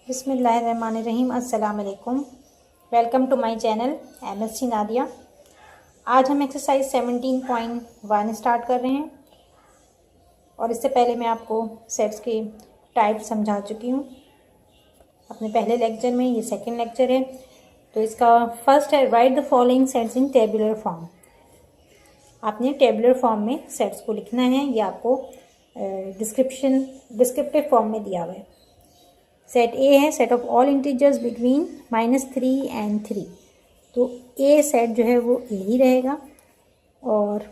बिस्मिल्लाहिर्रहमानिर्रहीम। अस्सलाम वालेकुम। Welcome to my channel MSc Nadia. आज हम एक्सरसाइज 17.1 स्टार्ट कर रहे हैं और इससे पहले मैं आपको सेट्स के टाइप समझा चुकी हूँ अपने पहले लेक्चर में। ये सेकंड लेक्चर है। तो इसका फर्स्ट है write the following sets in tabular form. आपने टेबुलर फॉर्म में सेट्स को लिखना है। ये आपको डिस्क्रिप्टिव फॉर्म में दिया हुआ है। सेट ए है set of all integers between -3 and 3। तो ए सेट जो है वो ए ही रहेगा। और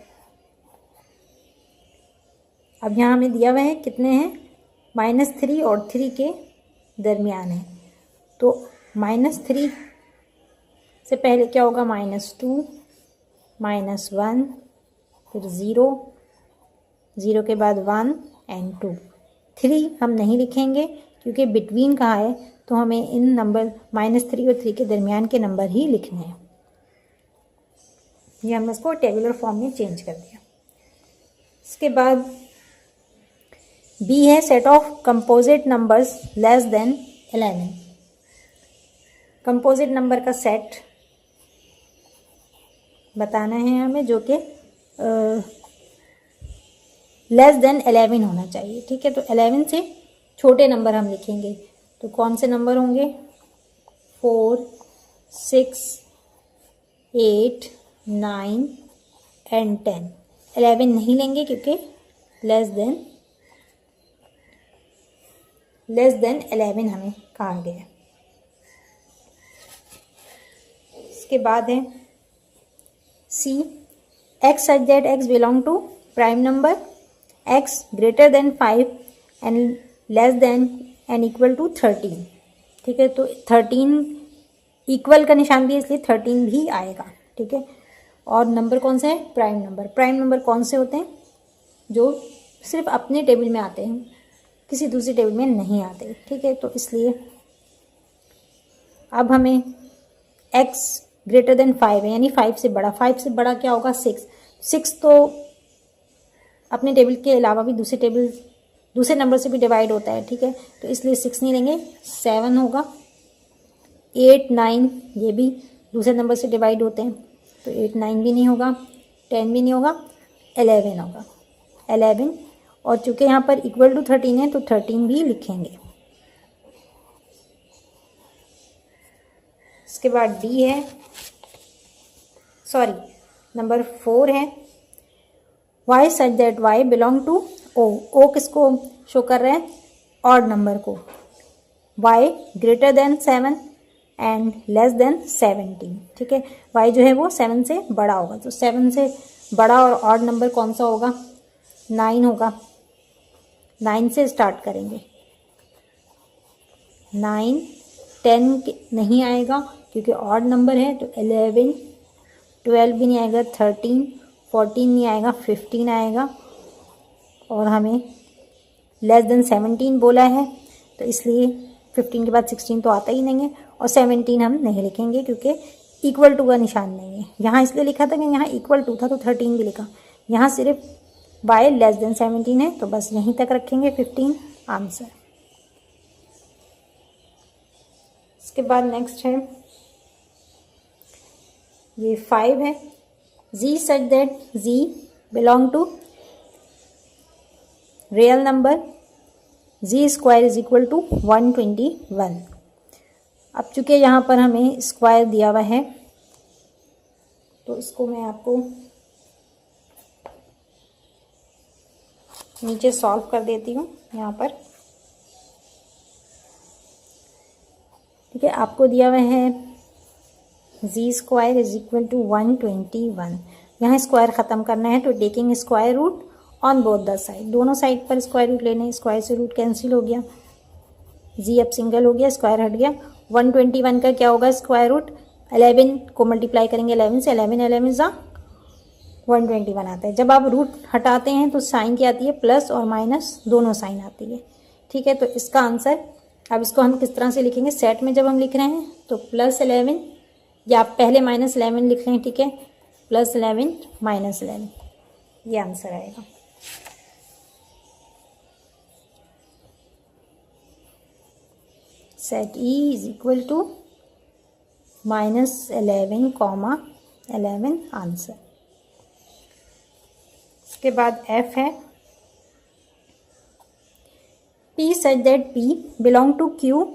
अब यहाँ हमें दिया हुआ है कितने हैं, -3 और 3 के दरमियान है। तो -3 से पहले क्या होगा, -2, -1, फिर 0, 0 के बाद 1 एंड 2। 3 हम नहीं लिखेंगे क्योंकि बिटवीन कहा है, तो हमें इन नंबर -3 और 3 के दरमियान के नंबर ही लिखने हैं। ये हमने इसको टेबुलर फॉर्म में चेंज कर दिया। इसके बाद बी है set of composite numbers less than 11। Composite number का सेट बताना है हमें जो कि लेस देन 11 होना चाहिए। ठीक है, तो 11 से छोटे नंबर हम लिखेंगे। तो कौन से नंबर होंगे, 4, 6, 8, 9 एंड 10। 11 नहीं लेंगे क्योंकि लेस देन 11 हमें कहा गया है। इसके बाद है C, x such that x belong to prime number, x greater than 5 and less than and equal to 13। ठीक है, तो 13 इक्वल का निशान भी है इसलिए 13 भी आएगा। ठीक है, और नंबर कौन सा है, प्राइम नंबर। प्राइम नंबर कौन से होते हैं, जो सिर्फ अपने टेबल में आते हैं, किसी दूसरी टेबल में नहीं आते। ठीक है, तो इसलिए अब हमें x ग्रेटर देन 5 है, यानी 5 से बड़ा। 5 से बड़ा क्या होगा, 6। 6 तो अपने टेबल के अलावा भी दूसरे नंबर से भी डिवाइड होता है। ठीक है, तो इसलिए 6 नहीं लेंगे, 7 होगा। 8, 9 ये भी दूसरे नंबर से डिवाइड होते हैं, तो 8, 9 भी नहीं होगा, 10 भी नहीं होगा, 11 होगा। 11, और चूंकि यहाँ पर इक्वल टू 13 है तो 13 भी लिखेंगे। इसके बाद डी है, नंबर 4 है y such that y belong to o। o किसको शो कर रहे हैं, ऑड नंबर को। y greater than 7 and less than 17। ठीक है, y जो है वो 7 से बड़ा होगा। तो 7 से बड़ा और ऑड नंबर कौन सा होगा, 9 होगा। 9 से स्टार्ट करेंगे। 9, 10 नहीं आएगा क्योंकि ऑड नंबर है। तो 11, 12 भी नहीं आएगा, 13, 14 नहीं आएगा, 15 आएगा। और हमें लेस देन 17 बोला है, तो इसलिए 15 के बाद 16 तो आता ही नहीं है, और 17 हम नहीं लिखेंगे क्योंकि इक्वल टू का निशान नहीं है। यहाँ इसलिए लिखा था कि यहाँ इक्वल टू था तो 13 भी लिखा। यहाँ सिर्फ y लेस देन 17 है, तो बस यहीं तक रखेंगे 15 आंसर। इसके बाद नेक्स्ट है, ये 5 है, z such that z belong to real number, z square is equal to 121। अब चूंकि यहाँ पर हमें स्क्वायर दिया हुआ है, तो इसको मैं आपको नीचे सॉल्व कर देती हूँ यहाँ पर। ठीक है, आपको दिया हुआ है z square is equal to 121। यहाँ स्क्वायर ख़त्म करना है, तो taking square root on both the side, दोनों साइड पर स्क्वायर रूट लेने। स्क्वायर से रूट कैंसिल हो गया, z अब सिंगल हो गया, स्क्वायर हट गया। 121 का क्या होगा स्क्वायर रूट, 11 को मल्टीप्लाई करेंगे 11 से, 11 11 ज़ा 121 आता है। जब आप रूट हटाते हैं तो साइन क्या आती है, प्लस और माइनस दोनों साइन आती है। ठीक है, तो इसका आंसर, अब इसको हम किस तरह से लिखेंगे, सेट में जब हम लिख रहे हैं तो +11, या आप पहले -11 लिख लें। ठीक है, +11 -11, ये आंसर आएगा। Set E is equal to -11, answer. इसके बाद F है P such that P belong to Q,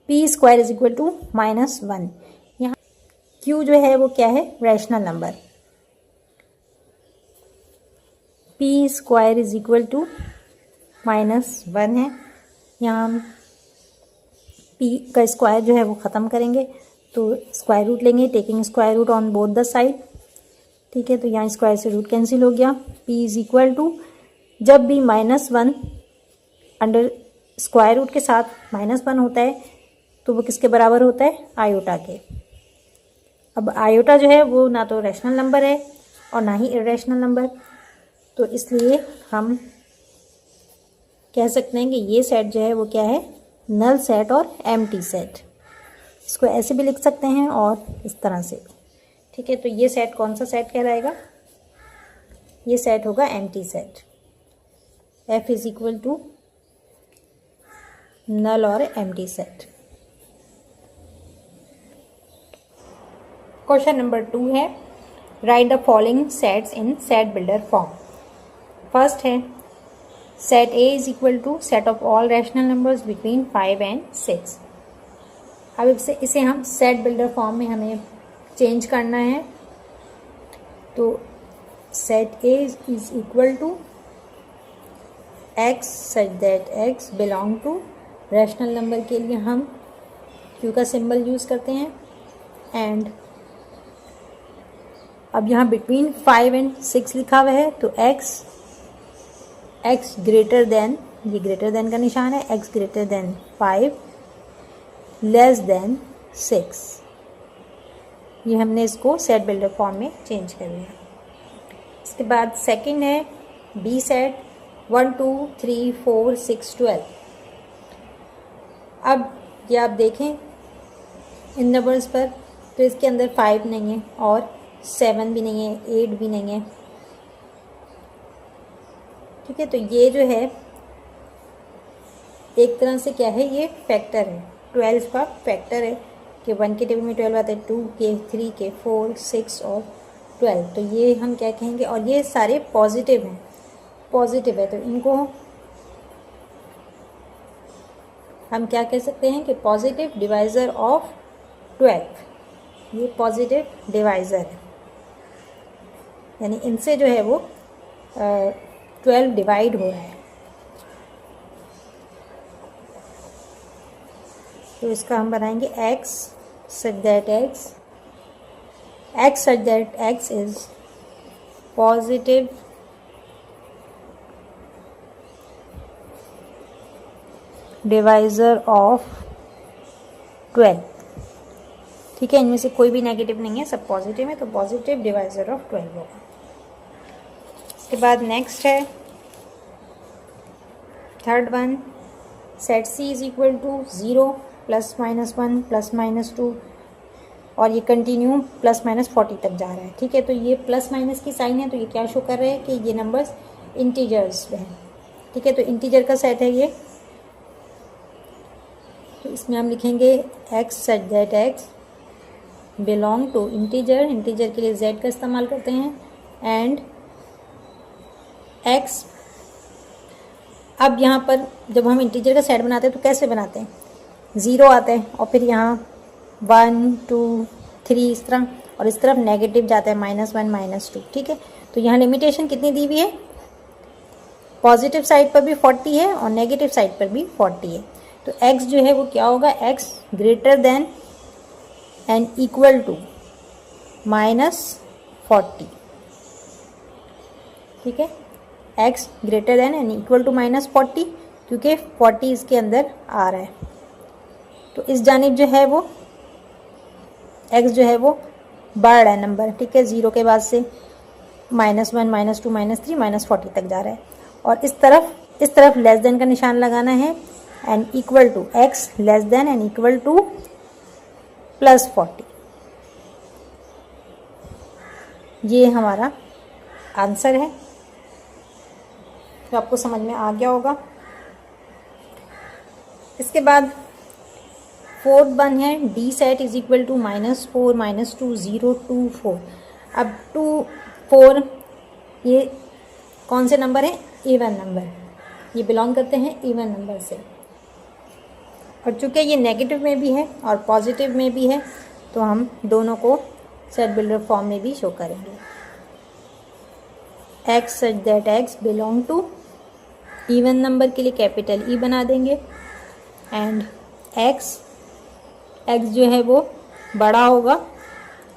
P square is equal to -1। यहाँ Q जो है वो क्या है, rational number. P square is equal to -1 है। यहाँ हम P का स्क्वायर जो है वो ख़त्म करेंगे तो स्क्वायर रूट लेंगे, taking square root on both the side. ठीक है, तो यहाँ स्क्वायर से रूट कैंसिल हो गया। P इज इक्वल टू, जब भी -1 अंडर स्क्वायर रूट के साथ -1 होता है तो वो किसके बराबर होता है, आयोटा के। अब आयोटा जो है वो ना तो रैशनल नंबर है और ना ही इरेशनल नंबर, तो इसलिए हम कह सकते हैं कि ये सेट जो है वो क्या है, नल सेट और एम्प्टी सेट। इसको ऐसे भी लिख सकते हैं और इस तरह से भी। ठीक है, तो ये सेट कौन सा सेट कहलाएगा, ये सेट होगा empty set. F is equal to null और एम्प्टी सेट। क्वेश्चन नंबर 2 है, write the following sets in set builder form. First है set A is equal to set of all rational numbers between 5 and 6। अब इसे हम set builder form में हमें change करना है, तो set A is equal to X such that X belong to, rational number के लिए हम Q का सिंबल यूज़ करते हैं। एंड अब यहाँ बिटवीन 5 and 6 लिखा हुआ है, तो X ग्रेटर देन, ये ग्रेटर देन का निशान है, X greater than 5 less than 6। ये हमने इसको सेट बिल्डर फॉर्म में चेंज कर लिया। इसके बाद सेकंड है बी सेट 1 2 3 4 6 12। अब ये आप देखें इन नंबर्स पर, तो इसके अंदर 5 नहीं है और 7 भी नहीं है, 8 भी नहीं है। ठीक है, तो ये जो है एक तरह से क्या है, ये फैक्टर है, 12 का फैक्टर है कि 1 के टेबल में 12 आता है, 2 के, 3 के, 4 6 और 12। तो ये हम क्या कहेंगे, और ये सारे पॉजिटिव हैं, पॉजिटिव है, तो इनको हम क्या कह सकते हैं कि पॉजिटिव डिवाइज़र ऑफ 12। ये पॉजिटिव डिवाइज़र है, यानी इनसे जो है वो 12 डिवाइड हो रहा है। तो इसका हम बनाएंगे x such that x is positive divisor of 12। ठीक है, इनमें से कोई भी नेगेटिव नहीं है, सब पॉजिटिव है, तो पॉजिटिव डिवाइजर ऑफ 12 होगा। इसके बाद नेक्स्ट है third one, set C is equal to 0 +-1 +-2 और ये कंटिन्यू +-40 तक जा रहा है। ठीक है, तो ये प्लस माइनस की साइन है, तो ये क्या शो कर रहा है कि ये नंबर्स इंटीजर्स हैं। ठीक है, तो इंटीजर का सेट है ये, तो इसमें हम लिखेंगे x such that x belong to integer, integer के लिए z का इस्तेमाल करते हैं, एंड x। अब यहाँ पर जब हम इंटीजर का सेट बनाते हैं तो कैसे बनाते हैं, 0 आता है और फिर यहाँ 1 2 3 इस तरह, और इस तरफ नेगेटिव जाता है -1 -2। ठीक है, तो यहाँ लिमिटेशन कितनी दी हुई है, पॉजिटिव साइड पर भी 40 है और नेगेटिव साइड पर भी 40 है। तो x जो है वो क्या होगा, x greater than and equal to -40। ठीक है, x greater than and equal to -40, क्योंकि 40 इसके अंदर आ रहा है। तो इस जानिब जो है वो x जो है वो बढ़ रहा है नंबर। ठीक है, 0 के बाद से -1 -2 -3 -40 तक जा रहा है, और इस तरफ लेस देन का निशान लगाना है, and equal to x less than and equal to +40। ये हमारा आंसर है, तो आपको समझ में आ गया होगा। इसके बाद फोर्थ वन है D set is equal to -4 -2 0 2 4। अब 2 4 ये कौन से नंबर है? इवन नंबर, ये बिलोंग करते हैं इवन नंबर से। और चूँकि ये नेगेटिव में भी है और पॉजिटिव में भी है तो हम दोनों को सेट बिल्डर फॉर्म में भी शो करेंगे। x such that x belong to even number के लिए कैपिटल E बना देंगे एंड x जो है वो बड़ा होगा,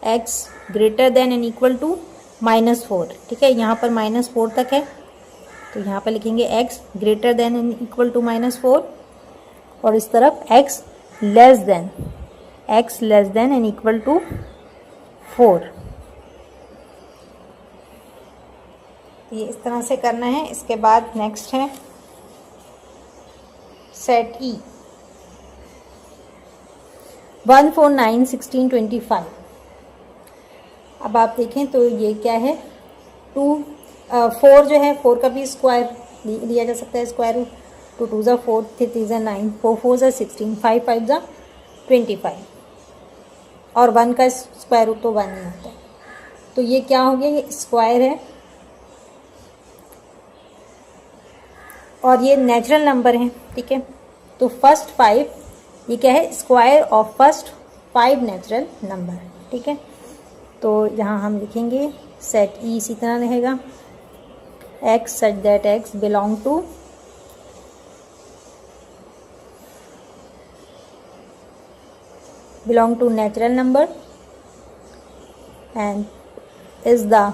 x greater than and equal to -4। ठीक है, यहाँ पर -4 तक है तो यहाँ पर लिखेंगे x greater than and equal to -4 और इस तरफ x less than and equal to 4। ये इस तरह से करना है। इसके बाद नेक्स्ट है सेट E 1 4 9 16 25। अब आप देखें तो ये क्या है, 4 जो है 4 का भी स्क्वायर लिया जा सकता है, स्क्वायर रूट। 2 2 ज़ा 4 3 3 ज़ा 9 4 4 ज़ा 16 5 5 ज़ा 25 और 1 का स्क्वायर रूट तो 1 ही होता है। तो ये क्या हो गया, ये स्क्वायर है और ये नेचुरल नंबर है। ठीक है, तो फर्स्ट 5 ये क्या है, square of first 5 natural number. ठीक है, तो यहाँ हम लिखेंगे सेट E इसी तरह रहेगा, x such that x belong to natural number and is the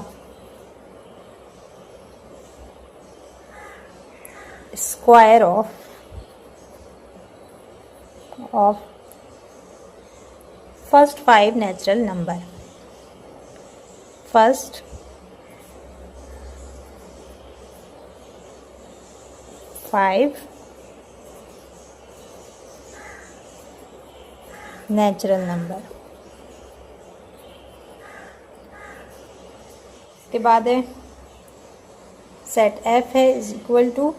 square of first 5 natural number. First 5 natural number. इसके बाद है सेट F है इज इक्वल टू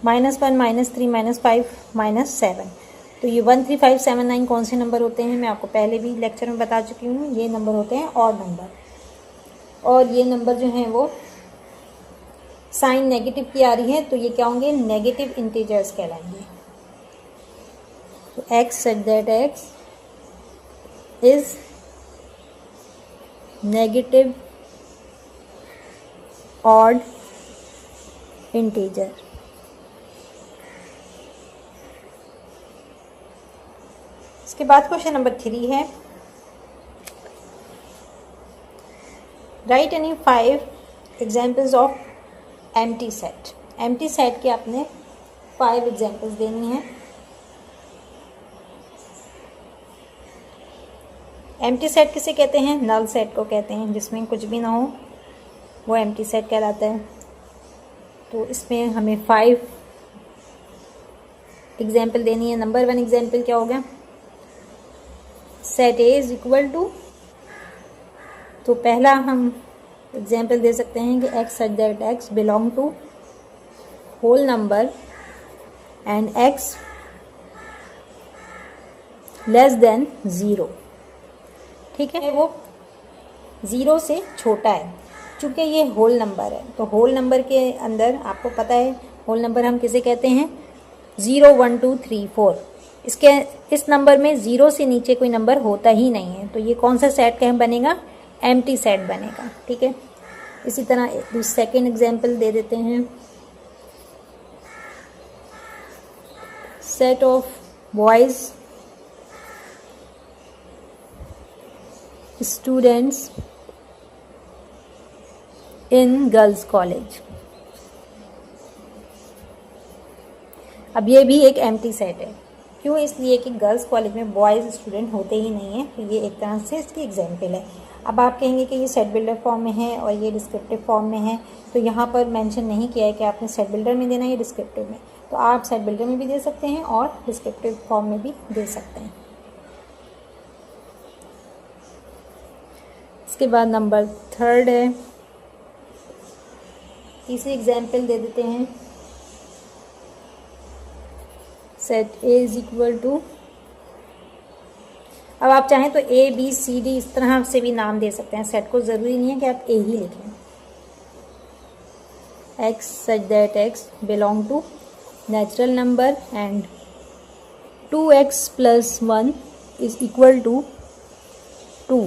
-1 -3 -5 -7। तो ये 1 3 5 7 9 कौन से नंबर होते हैं, मैं आपको पहले भी लेक्चर में बता चुकी हूँ। ये नंबर होते हैं ऑड नंबर और ये नंबर जो हैं वो साइन नेगेटिव की आ रही है तो ये क्या होंगे, नेगेटिव इंटीजर्स कहलाएंगे। तो x such that x is negative odd integer. इसके बाद क्वेश्चन नंबर 3 है, right any 5 examples of empty set. Empty set के आपने 5 एग्जाम्पल्स देनी है। एम्प्टी सेट किसे कहते हैं, नल सेट को कहते हैं, जिसमें कुछ भी ना हो वो एम्प्टी सेट कहलाता है। तो इसमें हमें 5 एग्जाम्पल देनी है। नंबर 1 एग्जाम्पल क्या होगा, set A is equal to, तो पहला हम एग्जाम्पल दे सकते हैं कि x such that x belong to whole number and x less than 0। ठीक है, वो 0 से छोटा है। चूँकि ये होल नंबर है तो होल नंबर के अंदर आपको पता है होल नंबर हम किसे कहते हैं, 0 1 2 3 4। इस नंबर में 0 से नीचे कोई नंबर होता ही नहीं है। तो ये कौन सा सेट का बनेगा, एम्प्टी सेट बनेगा। ठीक है, इसी तरह सेकेंड एग्जाम्पल दे देते हैं, set of boys students in girls college. अब ये भी एक एम्प्टी सेट है। क्यों, इसलिए कि गर्ल्स कॉलेज में बॉयज़ स्टूडेंट होते ही नहीं हैं। तो ये एक तरह से इसकी एग्जाम्पल है। अब आप कहेंगे कि ये सेट बिल्डर फॉर्म में है और ये डिस्क्रिप्टिव फॉर्म में है, तो यहाँ पर मेंशन नहीं किया है कि आपने सेट बिल्डर में देना है या डिस्क्रिप्टिव में। तो आप सेट बिल्डर में भी दे सकते हैं और डिस्क्रिप्टिव फॉर्म में भी दे सकते हैं। इसके बाद नंबर 3 है, तीसरी एग्जाम्पल दे देते हैं, set A is equal to अब आप चाहें तो A B C D इस तरह से भी नाम दे सकते हैं सेट को, ज़रूरी नहीं है कि आप A ही लिखें। x such that x belong to natural number and 2x plus 1 is equal to 2।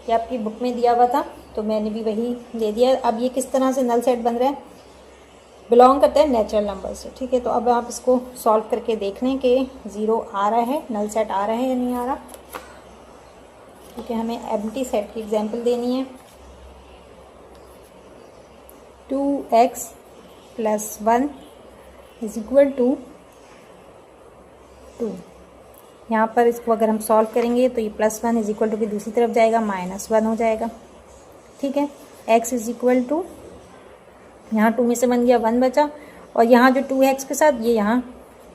ये आपकी बुक में दिया हुआ था तो मैंने भी वही दे दिया। अब ये किस तरह से नल सेट बन रहा है, बिलोंग करता है नेचुरल नंबर से, ठीक है। तो अब आप इसको सॉल्व करके देख लें कि 0 आ रहा है, नल सेट आ रहा है या नहीं आ रहा, ठीक है। हमें एम्प्टी सेट की एग्जांपल देनी है। 2x plus 1 is equal to 2। यहाँ पर इसको अगर हम सॉल्व करेंगे तो ये +1 इज इक्वल टू की दूसरी तरफ जाएगा, -1 हो जाएगा, ठीक है। x इज इक्वल टू, यहाँ 2 में से बन गया 1 बचा, और यहाँ जो 2x के साथ ये यहाँ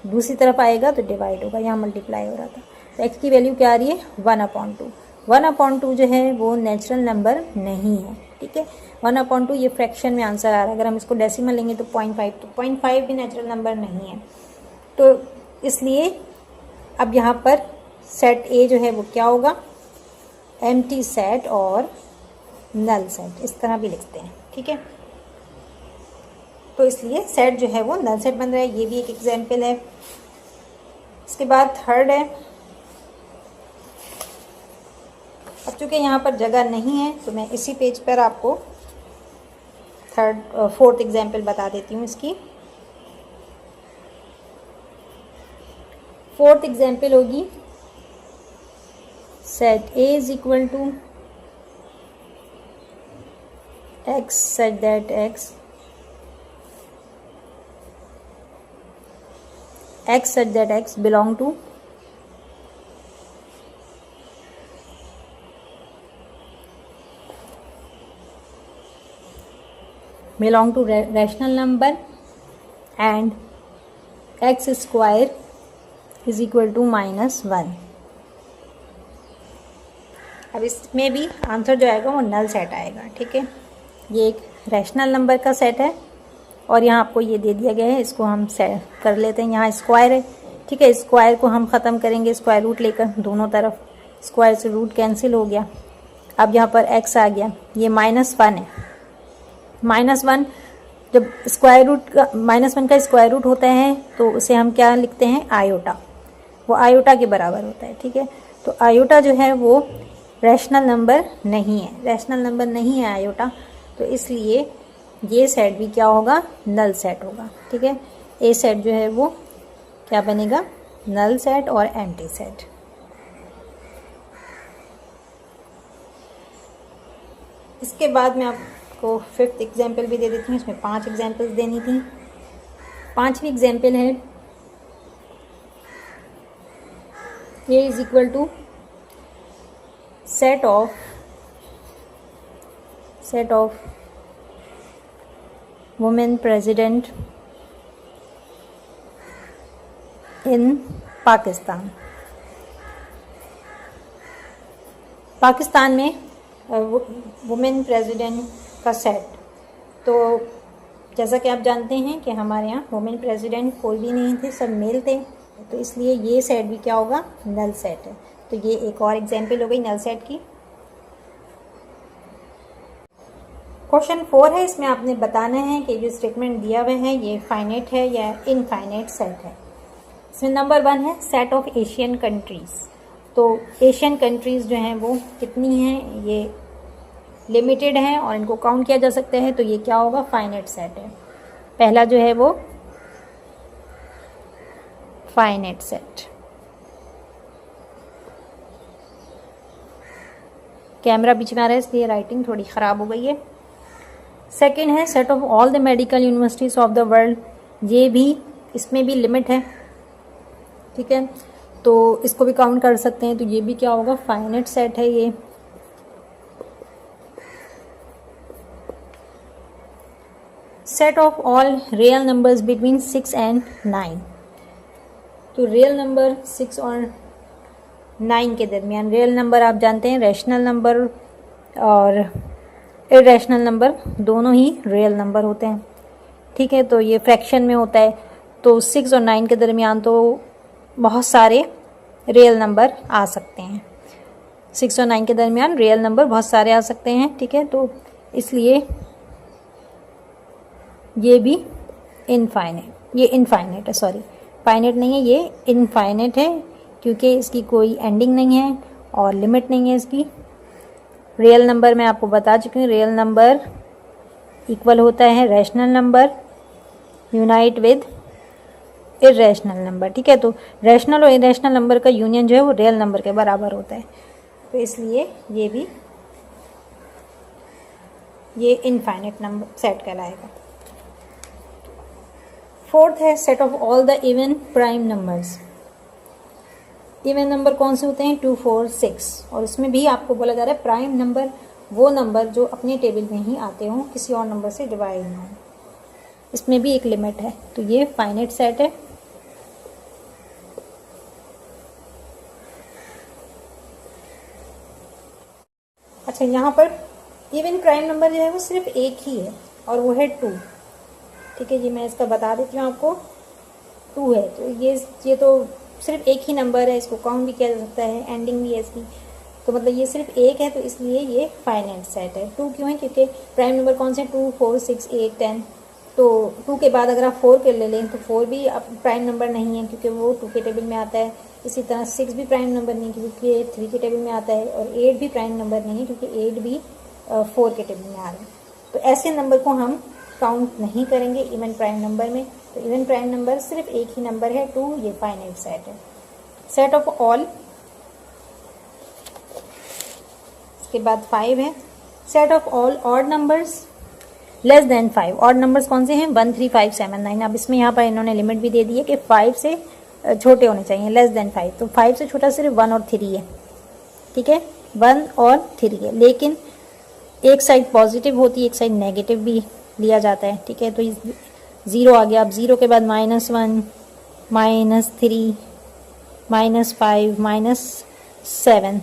दूसरी तरफ आएगा तो डिवाइड होगा, यहाँ मल्टीप्लाई हो रहा था। तो x की वैल्यू क्या आ रही है 1/2। 1/2 जो है वो नेचुरल नंबर नहीं है, ठीक है। 1/2 ये फ्रैक्शन में आंसर आ रहा है। अगर हम इसको डेसिमल लेंगे तो 0.5, तो 0.5 भी नेचुरल नंबर नहीं है। तो इसलिए अब यहाँ पर सेट ए जो है वो क्या होगा, एम्प्टी सेट और नल सेट, इस तरह भी लिखते हैं, ठीक है। तो इसलिए सेट जो है वो नल सेट बन रहा है, ये भी एक एग्जाम्पल है। इसके बाद थर्ड है, अब चूंकि यहाँ पर जगह नहीं है तो मैं इसी पेज पर आपको फोर्थ एग्जाम्पल बता देती हूँ इसकी। फोर्थ एग्जाम्पल होगी set A is equal to x such that x such that x belong to rational number and x square is equal to -1। अब इसमें भी आंसर जो आएगा वो नल सेट आएगा, ठीक है। ये एक रैशनल नंबर का सेट है और यहाँ आपको ये दे दिया गया है, इसको हम सेट कर लेते हैं। यहाँ स्क्वायर है, ठीक है। स्क्वायर को हम ख़त्म करेंगे स्क्वायर रूट लेकर, दोनों तरफ स्क्वायर से रूट कैंसिल हो गया। अब यहाँ पर x आ गया, ये -1 है। -1 जब स्क्वायर रूट का -1 का स्क्वायर रूट होता है तो उसे हम क्या लिखते हैं, आयोटा, वो आयोटा के बराबर होता है, ठीक है। तो आयोटा जो है वो रैशनल नंबर नहीं है, रैशनल नंबर नहीं है आयोटा, तो इसलिए ये सेट भी क्या होगा, नल सेट होगा, ठीक है। ए सेट जो है वो क्या बनेगा, नल सेट और एम्प्टी सेट। इसके बाद मैं आपको फिफ्थ एग्जाम्पल भी दे देती हूँ, इसमें 5 एग्जाम्पल्स देनी थी। 5वीं एग्जाम्पल है A is equal to set of women president in Pakistan. Pakistan में वुमेन प्रेसिडेंट का सेट, तो जैसा कि आप जानते हैं कि हमारे यहाँ वुमेन प्रेसिडेंट कोई भी नहीं थे, सब मेल थे, तो इसलिए ये सेट भी क्या होगा, नल सेट है। तो ये एक और एग्जाम्पल हो गई नल सेट की। क्वेश्चन 4 है, इसमें आपने बताना है कि जो स्टेटमेंट दिया हुआ है ये फाइनाइट है या इनफाइनाइट सेट है। इसमें नंबर 1 है सेट ऑफ एशियन कंट्रीज। तो एशियन कंट्रीज जो हैं वो कितनी हैं, ये लिमिटेड हैं और इनको काउंट किया जा सकता है, तो ये क्या होगा, फाइनाइट सेट है। पहला जो है वो फाइनाइट सेट। कैमरा बीच में आ रहा है इसलिए राइटिंग थोड़ी ख़राब हो गई है। सेकंड है set of all the medical universities of the world. ये भी, इसमें भी लिमिट है, ठीक है, तो इसको भी काउंट कर सकते हैं, तो ये भी क्या होगा, फाइनाइट सेट है ये। Set of all real numbers between 6 and 9। तो रियल नंबर 6 और 9 के दरमियान, रियल नंबर आप जानते हैं रैशनल नंबर और इरेशनल नंबर दोनों ही रियल नंबर होते हैं, ठीक है। तो ये फ्रैक्शन में होता है, तो 6 और 9 के दरमियान तो बहुत सारे रियल नंबर आ सकते हैं। 6 और 9 के दरमियान रियल नंबर बहुत सारे आ सकते हैं, ठीक है। तो इसलिए ये भी इनफाइनाइट, ये इनफाइनाइट है, सॉरी फाइनाइट नहीं है, ये इनफाइनाइट है क्योंकि इसकी कोई एंडिंग नहीं है और लिमिट नहीं है इसकी। रियल नंबर मैं आपको बता चुकी हूँ, रियल नंबर इक्वल होता है rational number unite with irrational number, ठीक है। तो रैशनल और इरेशनल नंबर का यूनियन जो है वो रियल नंबर के बराबर होता है, तो इसलिए ये भी ये इनफाइनाइट नंबर सेट कहलाएगा। फोर्थ है set of all the even prime numbers. Even number कौन से होते हैं? 2, 4, 6, और इसमें भी आपको बोला जा रहा है प्राइम नंबर वो नंबर जो अपने टेबल में ही आते हों, किसी और नंबर से डिवाइड ना हो। इसमें भी एक लिमिट है, तो ये फाइनाइट सेट है। अच्छा, यहाँ पर इवन प्राइम नंबर जो है वो सिर्फ एक ही है और वो है 2, ठीक है जी। मैं इसका बता देती हूँ आपको, 2 है तो ये तो सिर्फ एक ही नंबर है, इसको काउंट भी किया जा सकता है, एंडिंग भी है इसकी, तो मतलब ये सिर्फ एक है, तो इसलिए ये फाइनाइट सेट है। 2 क्यों है? क्योंकि प्राइम नंबर कौन से? 2, 4, 6, 8, 10। तो 2 के बाद अगर आप 4 के ले लें तो 4 भी प्राइम नंबर नहीं है क्योंकि वो 2 के टेबल में आता है। इसी तरह 6 भी प्राइम नंबर नहीं क्योंकि 3 के टेबल में आता है, और 8 भी प्राइम नंबर नहीं है क्योंकि 8 भी 4 के टेबल में आ रहा है। तो ऐसे नंबर को हम काउंट नहीं करेंगे इवन प्राइम नंबर में। तो इवन प्राइम नंबर सिर्फ एक ही नंबर है 2, ये फाइनाइट सेट है। सेट ऑफ ऑल, इसके बाद 5 है। Set of all odd numbers less than 5। Odd numbers कौन से हैं? 1, 3, 5, 7, 9। अब इसमें यहाँ पर इन्होंने लिमिट भी दे दी है कि 5 से छोटे होने चाहिए, लेस देन 5। तो 5 से छोटा सिर्फ 1 और 3 है, ठीक है, 1 और 3 है। लेकिन एक साइड पॉजिटिव होती है, एक साइड नेगेटिव भी लिया जाता है, ठीक है। तो 0 आ गया, अब 0 के बाद -1, -3, -5, -7,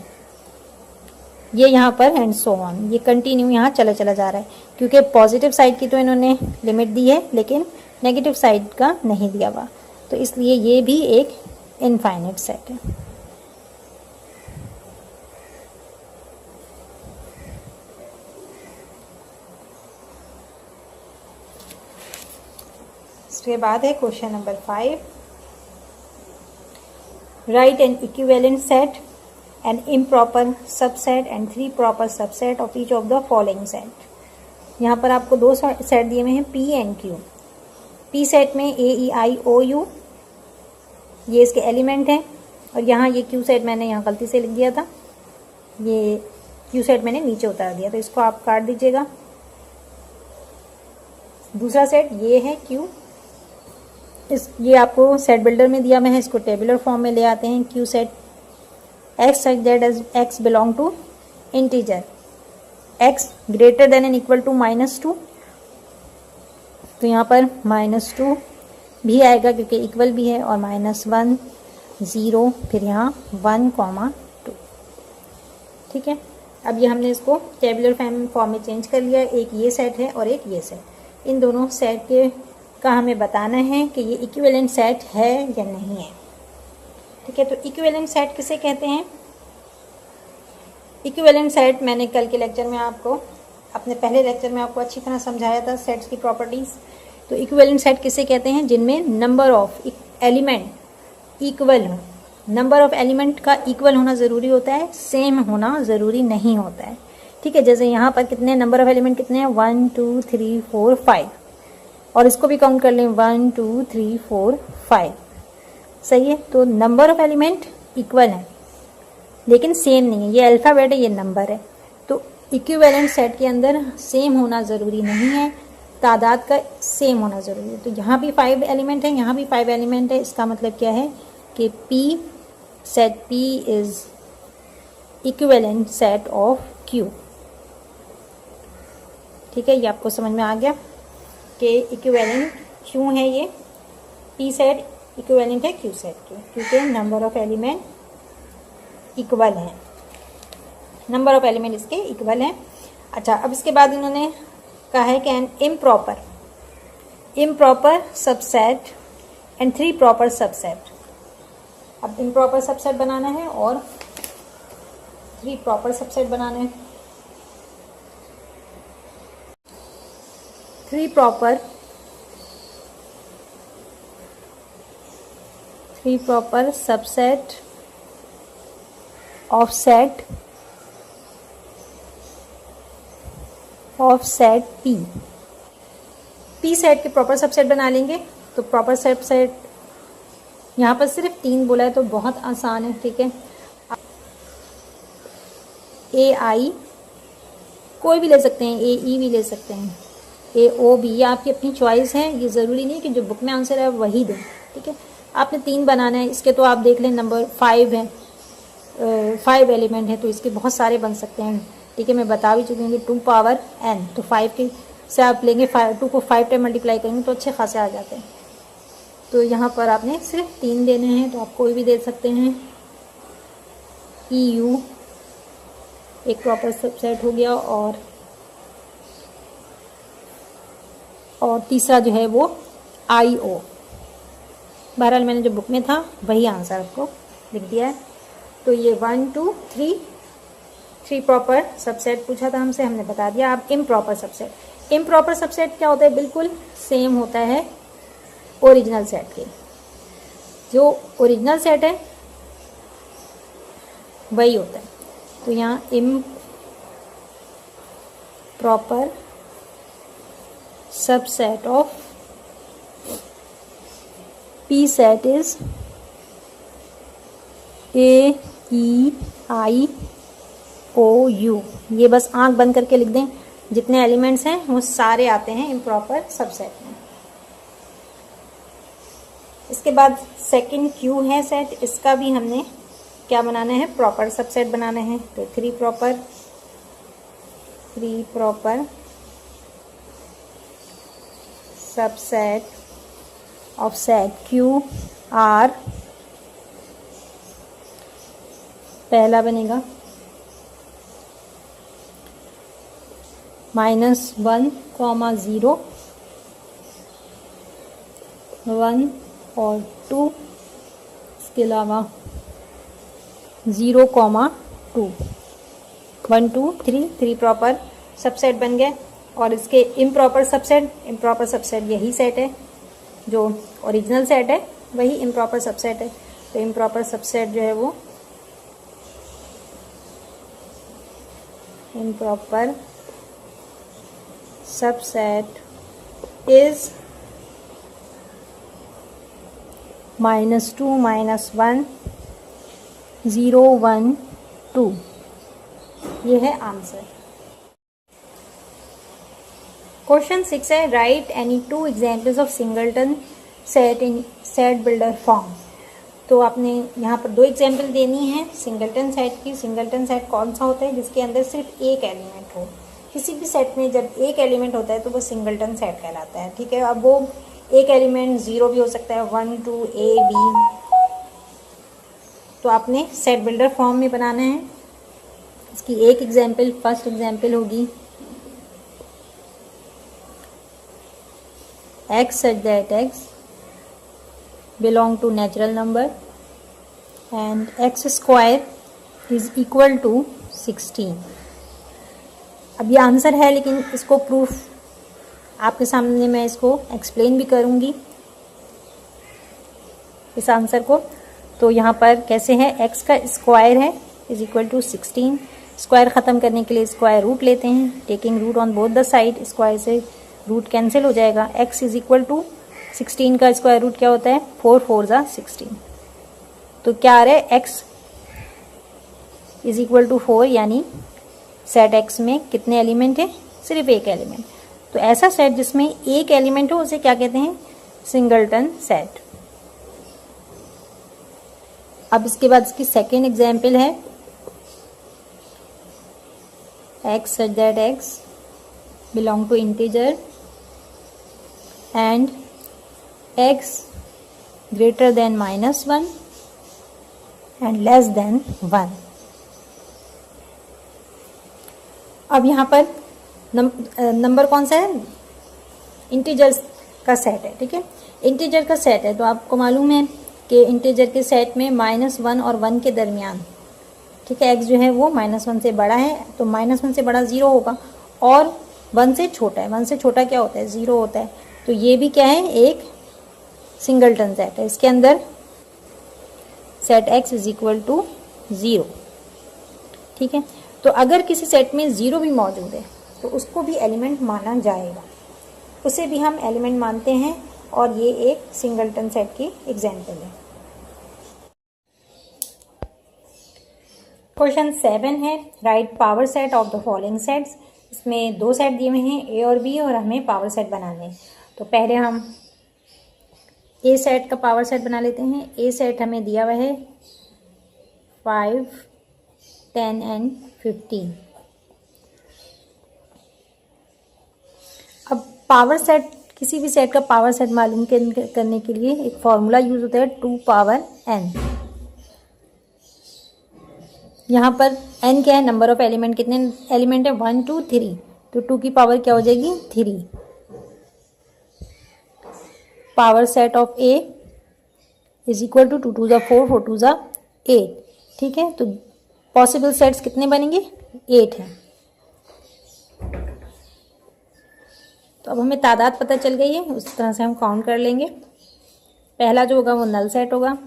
ये यहाँ पर एंड सो ऑन, ये कंटिन्यू यहाँ चला जा रहा है क्योंकि पॉजिटिव साइड की तो इन्होंने लिमिट दी है लेकिन नेगेटिव साइड का नहीं दिया हुआ, तो इसलिए ये भी एक इनफाइनाइट सेट है। इसके बाद है question number 5। Right N equivalent set, an improper subset and 3 proper subset of each of the following set। यहाँ पर आपको 2 सेट दिए हुए हैं P and Q। P set में A, E, I, O, U ये इसके एलिमेंट हैं, और यहाँ ये Q सेट मैंने यहाँ गलती से लिख दिया था, ये Q सेट मैंने नीचे उतार दिया, तो इसको आप काट दीजिएगा। दूसरा सेट ये है Q, ये आपको सेट बिल्डर में दिया हुआ है, इसको टेबुलर फॉर्म में ले आते हैं। Q set x such that as x belong to integer, x greater than and equal to -2, तो यहाँ पर -2 भी आएगा क्योंकि इक्वल भी है, और -1, 0, फिर यहाँ 1, 2, ठीक है। अब ये हमने इसको टेबुलर फॉर्म में चेंज कर लिया, एक ये सेट है और एक ये सेट। इन दोनों सेट के का हमें बताना है कि ये इक्विवेलेंट सेट है या नहीं है, ठीक है। तो इक्विवेलेंट सेट किसे कहते हैं? इक्विवेलेंट सेट मैंने कल के लेक्चर में आपको, अपने पहले लेक्चर में आपको अच्छी तरह समझाया था सेट्स की प्रॉपर्टीज। तो इक्विवेलेंट सेट किसे कहते हैं? जिनमें नंबर ऑफ एलिमेंट इक्वल हो। नंबर ऑफ एलिमेंट का इक्वल होना ज़रूरी होता है, सेम होना ज़रूरी नहीं होता है, ठीक है। जैसे यहाँ पर कितने नंबर ऑफ एलिमेंट कितने हैं? 1, 2, 3, 4, 5, और इसको भी काउंट कर लें 1, 2, 3, 4, 5, सही है। तो नंबर ऑफ एलिमेंट इक्वल है लेकिन सेम नहीं है, ये अल्फ़ाबेट है, ये नंबर है। तो इक्विवेलेंट सेट के अंदर सेम होना ज़रूरी नहीं है, तादाद का सेम होना ज़रूरी है। तो यहाँ भी 5 एलिमेंट है, यहाँ भी 5 एलिमेंट है, इसका मतलब क्या है कि P set P is equivalent set of Q, ठीक है। ये आपको समझ में आ गया कि इक्विवेलेंट क्यों है ये P सेट इक्विवेलेंट है Q सेट के, क्योंकि नंबर ऑफ एलिमेंट इक्वल है, नंबर ऑफ एलिमेंट इसके इक्वल है। अच्छा, अब इसके बाद इन्होंने कहा है कि an improper subset and 3 proper subset. अब इम्प्रॉपर सबसेट बनाना है और 3 प्रॉपर सबसेट बनाना है। 3 proper subset of set P set के प्रॉपर सबसेट बना लेंगे। तो प्रॉपर सबसेट यहाँ पर सिर्फ 3 बोला है तो बहुत आसान है, ठीक है। ए आई कोई भी ले सकते हैं, ए ई भी ले सकते हैं, ए ओ बी, ये आपकी अपनी चॉइस है। ये ज़रूरी नहीं कि जो बुक में आंसर है वही दें, ठीक है। आपने 3 बनाना है। इसके तो आप देख लें नंबर 5 है, 5 एलिमेंट है तो इसके बहुत सारे बन सकते हैं, ठीक है। मैं बता भी चुकी हूँ कि 2 पावर n, तो 5 के से आप लेंगे 2 को 5 टाइम मल्टीप्लाई करेंगे तो अच्छे खासे आ जाते हैं। तो यहाँ पर आपने सिर्फ 3 देने हैं, तो आप कोई भी दे सकते हैं। ई यू एक प्रॉपर सबसेट हो गया, और तीसरा जो है वो आई ओ। बहरहाल मैंने जो बुक में था वही आंसर आपको लिख दिया है। तो ये 1 2 3 प्रॉपर सबसेट पूछा था हमसे, हमने बता दिया। अब इम्प्रॉपर सबसेट क्या होता है? बिल्कुल सेम होता है ओरिजिनल सेट के। जो ओरिजिनल सेट है वही होता है। तो यहाँ improper subset of P set is A E I O U. ये बस आंख बंद करके लिख दें, जितने एलिमेंट्स हैं वो सारे आते हैं इम्प्रॉपर सबसेट में। इसके बाद सेकंड क्यू है सेट, इसका भी हमने क्या बनाना है? प्रॉपर सबसेट बनाना है। तो 3 proper subset of set Q R. पहला बनेगा -1, 0, 1 और 2, इसके अलावा 0, 2, 1 2 3 प्रॉपर सबसेट बन गए। और इसके इम्प्रॉपर सबसेट यही सेट है, जो ओरिजिनल सेट है वही इम्प्रॉपर सबसेट है। तो इम्प्रॉपर सबसेट जो है वो इम्प्रॉपर सबसेट इज -2, -1, 0, 1, 2। ये है आंसर। क्वेश्चन 6 है, right any 2 examples of singleton set in set builder form. तो आपने यहाँ पर 2 एग्जाम्पल देनी है सिंगलटन सेट की। सिंगलटन सेट कौन सा होता है? जिसके अंदर सिर्फ एक एलिमेंट हो। किसी भी सेट में जब एक एलिमेंट होता है तो वो सिंगलटन सेट कहलाता है, ठीक है। अब वो एक एलिमेंट 0 भी हो सकता है, 1 2 A B। तो आपने सेट बिल्डर फॉर्म में बनाना है। इसकी एक एग्जाम्पल, फर्स्ट एग्जाम्पल होगी x such that x belong to natural number and x square is equal to 16। अब ये आंसर है, लेकिन इसको प्रूफ आपके सामने मैं इसको एक्सप्लेन भी करूँगी इस आंसर को। तो यहाँ पर कैसे है? x का स्क्वायर है इज इक्वल टू 16। स्क्वायर ख़त्म करने के लिए स्क्वायर रूट लेते हैं, taking root on both the side. Square से रूट कैंसिल हो जाएगा। x इज इक्वल टू 16 का स्क्वायर रूट क्या होता है? 4 4 ज़ा 16। तो क्या आ रहा है? x इज इक्वल टू 4, यानी सेट x में कितने एलिमेंट है? सिर्फ एक एलिमेंट। तो ऐसा सेट जिसमें एक एलिमेंट हो उसे क्या कहते हैं? Singleton set. अब इसके बाद इसकी सेकेंड एग्जाम्पल है x such that x belong to integer and x greater than -1 and less than 1। अब यहाँ पर नंबर कौन सा है? इंटीजर्स का सेट है, ठीक है। इंटीजर का सेट है तो आपको मालूम है के इंटीजर के सेट में -1 और 1 के दरमियान, ठीक है, x जो है वो -1 से बड़ा है, तो -1 से बड़ा 0 होगा, और 1 से छोटा है, 1 से छोटा क्या होता है, 0 होता है। तो ये भी क्या है, एक सिंगलटन सेट है। इसके अंदर set x is equal to 0, ठीक है। तो अगर किसी सेट में 0 भी मौजूद है तो उसको भी एलिमेंट माना जाएगा, उसे भी हम एलिमेंट मानते हैं, और ये एक सिंगलटन सेट की एग्जाम्पल है। क्वेश्चन 7 है, right power set of the following sets. इसमें 2 सेट दिए हुए हैं, ए और बी, और हमें पावर सेट बनाने हैं। तो पहले हम ए सेट का पावर सेट बना लेते हैं। ए सेट हमें दिया हुआ है 5, 10 एंड 15। अब पावर सेट, किसी भी सेट का पावर सेट मालूम करने के लिए एक फॉर्मूला यूज होता है 2 पावर n। यहाँ पर n क्या है, नंबर ऑफ एलिमेंट, कितने एलिमेंट है, 1 2 3, तो 2 की पावर क्या हो जाएगी, 3। Power set of a is equal to 2 2 ज़ा 4, 4 2 ज़ा 8, ठीक है। तो पॉसिबल सेट्स कितने बनेंगे, 8 हैं। तो अब हमें तादाद पता चल गई है, उस तरह से हम काउंट कर लेंगे। पहला जो होगा वो नल सेट होगा,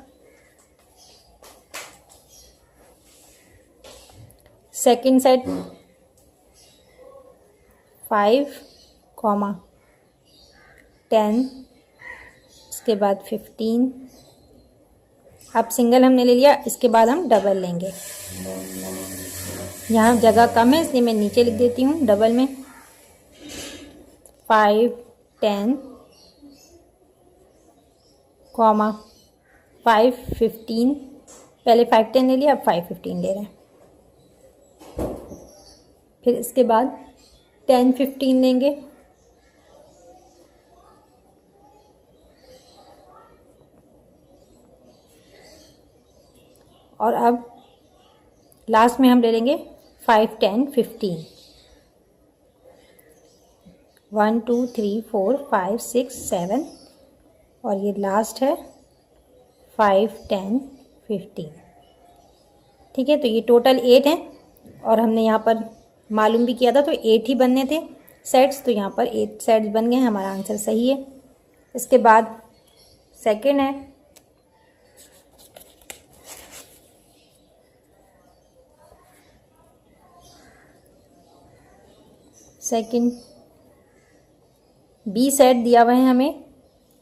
सेकंड सेट 5, 10, इसके बाद 15। अब सिंगल हमने ले लिया, इसके बाद हम डबल लेंगे। यहाँ जगह कम है इसलिए मैं नीचे लिख देती हूँ डबल में, 5, 10, 5, 15। पहले 5, 10 ले लिया, अब 5, 15 ले रहे हैं। फिर इसके बाद 10, 15 लेंगे, और अब लास्ट में हम ले लेंगे 5, 10, 15। 1 2 3 4 5 6 7, और ये लास्ट है 5, 10, 15, ठीक है। तो ये टोटल 8 है, और हमने यहाँ पर मालूम भी किया था, तो 8 ही बनने थे सेट्स, तो यहाँ पर 8 सेट्स बन गए, हमारा आंसर सही है। इसके बाद सेकंड है, सेकंड बी सेट दिया हुआ है हमें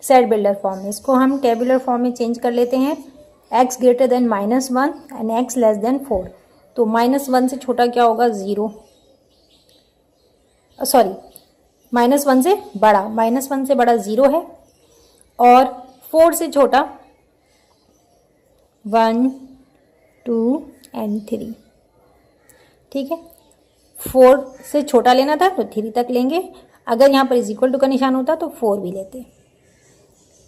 सेट बिल्डर फॉर्म में। इसको हम टेबुलर फॉर्म में चेंज कर लेते हैं, x greater then -1 and x less then 4। तो -1 से छोटा क्या होगा, 0, सॉरी -1 से बड़ा, -1 से बड़ा 0 है, और 4 से छोटा 1 2 एंड 3, ठीक है। 4 से छोटा लेना था तो 3 तक लेंगे, अगर यहाँ पर इज इक्वल टू का निशान होता तो 4 भी लेते।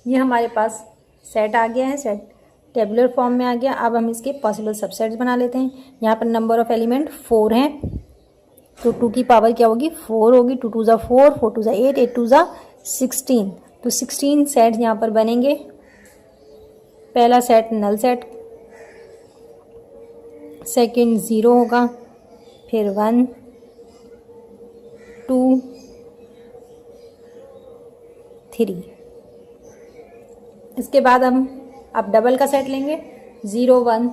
ये हमारे पास सेट आ गया है, सेट टेबुलर फॉर्म में आ गया। अब हम इसके पॉसिबल सबसेट्स बना लेते हैं। यहाँ पर नंबर ऑफ एलिमेंट 4 हैं, तो 2 की पावर क्या होगी, 4 होगी। 2 2 ज़ा 4, 4 2 ज़ा 8, 8 2 ज़ा 16, तो 16 सेट्स यहाँ पर बनेंगे। पहला सेट नल सेट, सेकंड 0 होगा, फिर 1 2 3। इसके बाद हम अब डबल का सेट लेंगे, 0 1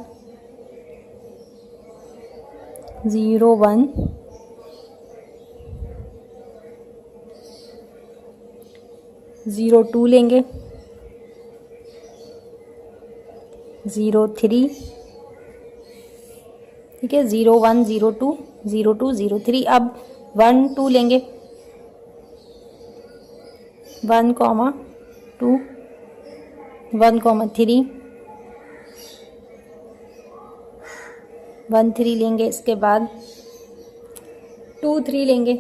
0 1 0 2 लेंगे, 0 3, ठीक है, 0 1 0 2 0 2 0 3। अब 1 2 लेंगे, 1 2 1 3 1 3 लेंगे। इसके बाद 2 3 लेंगे,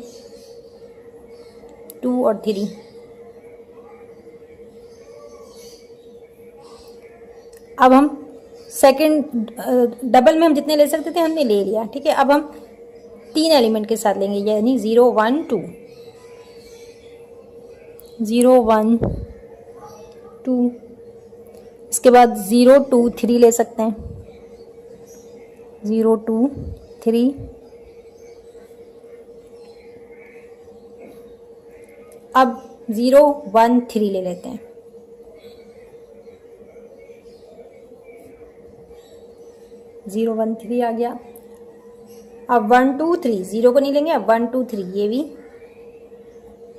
2 और 3। अब हम सेकंड डबल में हम जितने ले सकते थे हमने ले लिया, ठीक है। अब हम 3 एलिमेंट के साथ लेंगे, यानी 0 1 2 0 1 2 इसके बाद 0 2 3 ले सकते हैं, 0 2 3। अब 0 1 3 ले लेते हैं, 0 1 3 आ गया। अब 1 2 3, 0 को नहीं लेंगे, अब 1 2 3, ये भी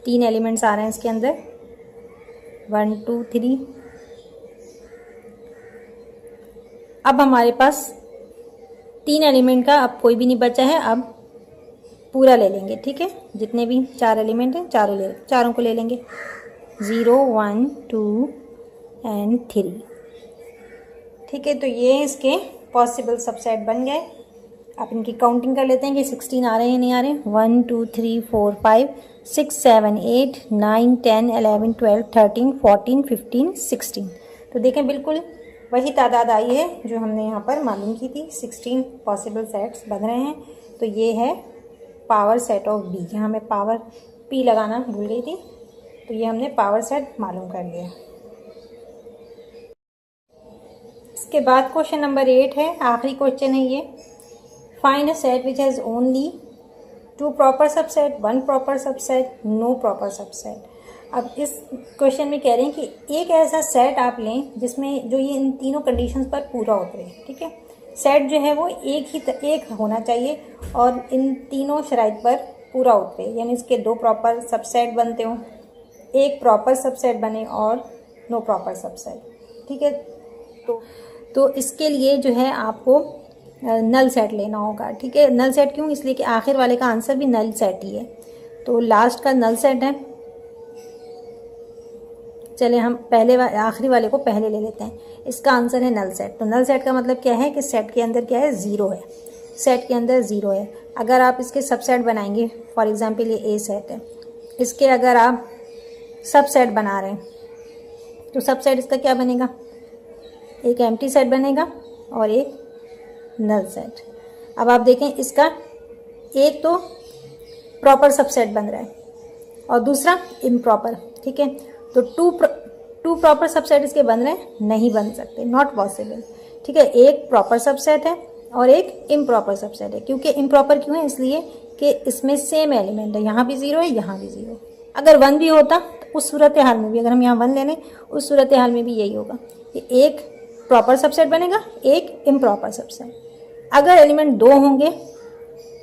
3 एलिमेंट्स आ रहे हैं इसके अंदर, 1 2 3। अब हमारे पास 3 एलिमेंट का अब कोई भी नहीं बचा है, अब पूरा ले लेंगे, ठीक है। जितने भी 4 एलिमेंट हैं चारों को ले लेंगे, 0 1 2 एंड 3, ठीक है। तो ये इसके पॉसिबल सबसेट बन गए। आप इनकी काउंटिंग कर लेते हैं कि 16 आ रहे हैं नहीं आ रहे हैं। 1 2 3 4 5 6 7 8 9 10 11 12 13 14 15 16। तो देखें बिल्कुल वही तादाद आई है जो हमने यहाँ पर मालूम की थी। 16 पॉसिबल सेट्स बन रहे हैं। तो ये है पावर सेट ऑफ बी। यहाँ मैं पावर पी लगाना भूल गई थी, तो ये हमने पावर सेट मालूम कर लिया। इसके बाद क्वेश्चन नंबर 8 है, आखिरी क्वेश्चन है ये। Find a set which has only 2 proper subset, 1 proper subset, no proper subset. अब इस क्वेश्चन में कह रहे हैं कि एक ऐसा सेट आप लें जिसमें जो ये इन तीनों कंडीशंस पर पूरा उतरे, ठीक है। सेट जो है वो एक होना चाहिए और इन तीनों शराइत पर पूरा उतरे, यानी इसके 2 प्रॉपर सबसेट बनते हों, एक प्रॉपर सबसेट बने और नो प्रॉपर सबसेट, ठीक है। तो इसके लिए जो है आपको नल सेट लेना होगा, ठीक है। नल सेट क्यों? इसलिए कि आखिर वाले का आंसर भी नल सेट ही है। तो लास्ट का नल सेट है। चले हम आखिरी वाले को पहले ले लेते हैं। इसका आंसर है नल सेट। तो नल सेट का मतलब क्या है कि सेट के अंदर क्या है, 0 है। सेट के अंदर 0 है। अगर आप इसके सबसेट बनाएंगे, फॉर एग्जांपल ये ए सेट है, इसके अगर आप सबसेट बना रहे हैं तो सबसेट इसका क्या बनेगा, एक एम्प्टी सेट बनेगा और एक नल सेट। अब आप देखें इसका एक तो प्रॉपर सबसेट बन रहा है और दूसरा इम्प्रॉपर, ठीक है। तो टू प्रॉपर सबसेट इसके बन रहे हैं, नहीं बन सकते, नॉट पॉसिबल, ठीक है। एक प्रॉपर सबसेट है और एक इम्प्रॉपर सबसेट है। क्योंकि इम्प्रॉपर क्यों है? इसलिए कि इसमें सेम एलिमेंट है, यहाँ भी 0 है, यहाँ भी 0। अगर 1 भी होता तो उस सूरत हाल में भी, अगर हम यहाँ 1 ले लें, उस सूरत हाल में भी यही होगा कि एक प्रॉपर सबसेट बनेगा, एक इम्प्रॉपर सबसेट। अगर एलिमेंट 2 होंगे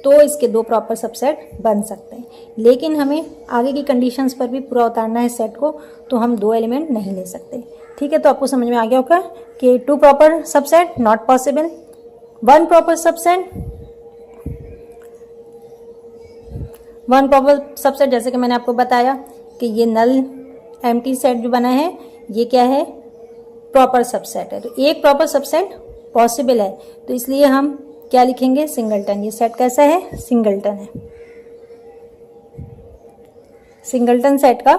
तो इसके 2 प्रॉपर सबसेट बन सकते हैं, लेकिन हमें आगे की कंडीशंस पर भी पूरा उतारना है सेट को, तो हम 2 एलिमेंट नहीं ले सकते, ठीक है। तो आपको समझ में आ गया होगा कि 2 proper subset not possible, 1 proper subset, 1 proper subset जैसे कि मैंने आपको बताया कि ये नल एम्प्टी सेट जो बना है ये क्या है, प्रॉपर सबसेट है। तो एक प्रॉपर सबसेट पॉसिबल है, तो इसलिए हम क्या लिखेंगे, सिंगलटन। ये सेट कैसा है, सिंगलटन है। सिंगलटन सेट का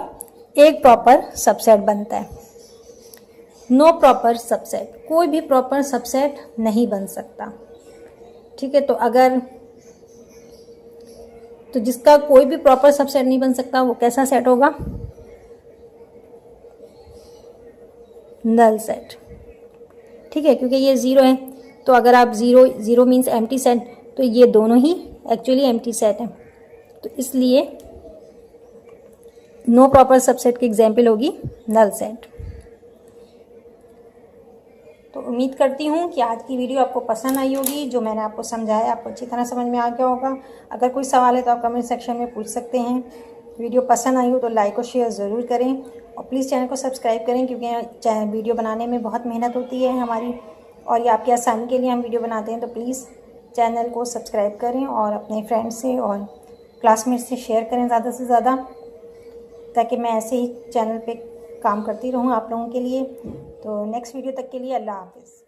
एक प्रॉपर सबसेट बनता है। नो प्रॉपर सबसेट, कोई भी प्रॉपर सबसेट नहीं बन सकता, ठीक है। तो जिसका कोई भी प्रॉपर सबसेट नहीं बन सकता वो कैसा सेट होगा, नल सेट, ठीक है। क्योंकि ये 0 है, तो अगर आप 0 मीन्स एम्प्टी सेट, तो ये दोनों ही एक्चुअली एम्प्टी सेट हैं। तो इसलिए नो प्रॉपर सबसेट की एग्जाम्पल होगी नल सेट। तो उम्मीद करती हूँ कि आज की वीडियो आपको पसंद आई होगी। जो मैंने आपको समझाया आपको अच्छी तरह समझ में आ गया होगा। अगर कोई सवाल है तो आप कमेंट सेक्शन में पूछ सकते हैं। वीडियो पसंद आई हो तो लाइक और शेयर ज़रूर करें और प्लीज़ चैनल को सब्सक्राइब करें, क्योंकि वीडियो बनाने में बहुत मेहनत होती है हमारी और ये आपकी आसानी के लिए हम वीडियो बनाते हैं। तो प्लीज़ चैनल को सब्सक्राइब करें और अपने फ्रेंड्स से और क्लासमेट से शेयर करें ज़्यादा से ज़्यादा, ताकि मैं ऐसे ही चैनल पे काम करती रहूँ आप लोगों के लिए। तो नेक्स्ट वीडियो तक के लिए अल्लाह हाफ़िज़।